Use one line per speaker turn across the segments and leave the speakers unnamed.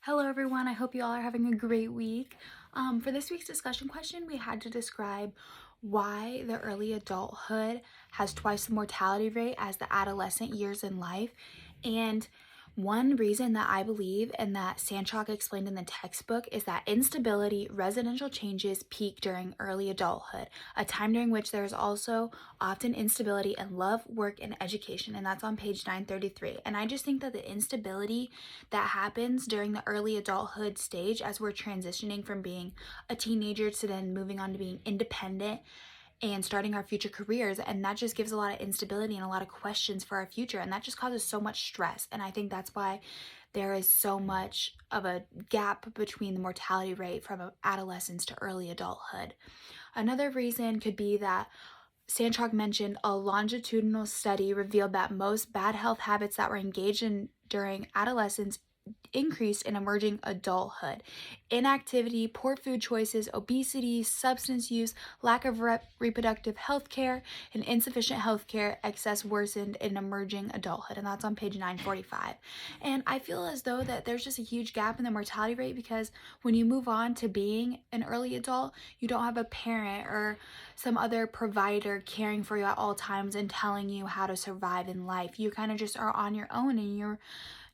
Hello everyone, I hope you all are having a great week. For this week's discussion question, we had to describe why the early adulthood has twice the mortality rate as the adolescent years in life. And one reason that I believe and that Sandchalk explained in the textbook is that instability, residential changes peak during early adulthood, a time during which there is also often instability in love, work, and education. And that's on page 933. And I just think that the instability that happens during the early adulthood stage as we're transitioning from being a teenager to then moving on to being independent and starting our future careers, and that just gives a lot of instability and a lot of questions for our future, and that just causes so much stress. And I think that's why there is so much of a gap between the mortality rate from adolescence to early adulthood. Another reason could be that Sandchalk mentioned a longitudinal study revealed that most bad health habits that were engaged in during adolescence increased in emerging adulthood. Inactivity, poor food choices, obesity, substance use, lack of reproductive health care, and insufficient health care excess worsened in emerging adulthood. And that's on page 945. And I feel as though that there's just a huge gap in the mortality rate because when you move on to being an early adult, you don't have a parent or some other provider caring for you at all times and telling you how to survive in life. You kind of just are on your own, and you're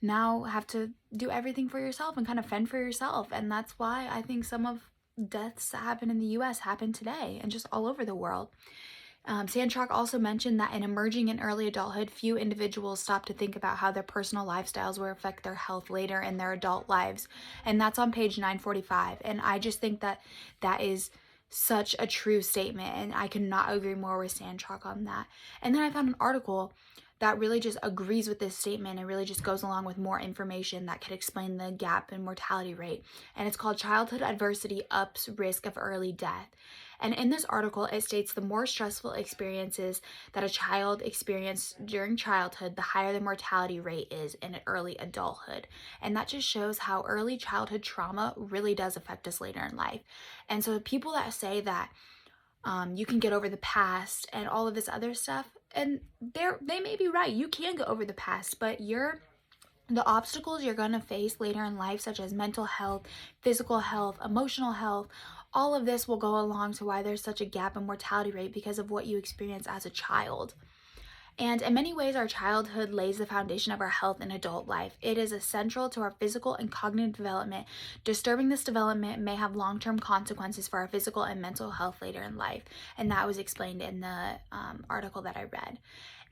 now have to do everything for yourself and kind of fend for yourself. And that's why I think some of deaths that happen in the US happen today and just all over the world. Sandchalk also mentioned that in emerging and early adulthood, few individuals stop to think about how their personal lifestyles will affect their health later in their adult lives. And that's on page 945. And I just think that that is such a true statement, and I could not agree more with Sandchalk on that. And then I found an article that really just agrees with this statement and really just goes along with more information that could explain the gap in mortality rate. And it's called Childhood Adversity Ups Risk of Early Death. And in this article, it states the more stressful experiences that a child experienced during childhood, the higher the mortality rate is in early adulthood. And that just shows how early childhood trauma really does affect us later in life. And so people that say that you can get over the past and all of this other stuff, and they may be right. You can get over the past, but the obstacles you're going to face later in life, such as mental health, physical health, emotional health, all of this will go along to why there's such a gap in mortality rate because of what you experience as a child. And in many ways, our childhood lays the foundation of our health in adult life. It is essential to our physical and cognitive development. Disturbing this development may have long-term consequences for our physical and mental health later in life. And that was explained in the article that I read.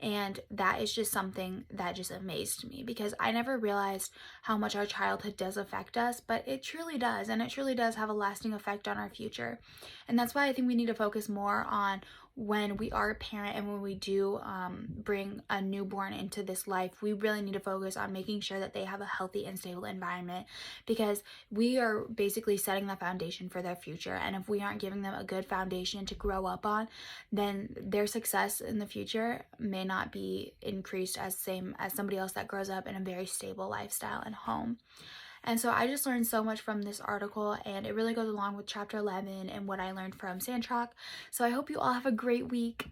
And that is just something that just amazed me because I never realized how much our childhood does affect us, but it truly does. And it truly does have a lasting effect on our future. And that's why I think we need to focus more on when we are a parent and when we do bring a newborn into this life, we really need to focus on making sure that they have a healthy and stable environment because we are basically setting the foundation for their future. And if we aren't giving them a good foundation to grow up on, then their success in the future may not be increased as same as somebody else that grows up in a very stable lifestyle and home. And so I just learned so much from this article, and it really goes along with chapter 11 and what I learned from Sandchalk. So I hope you all have a great week.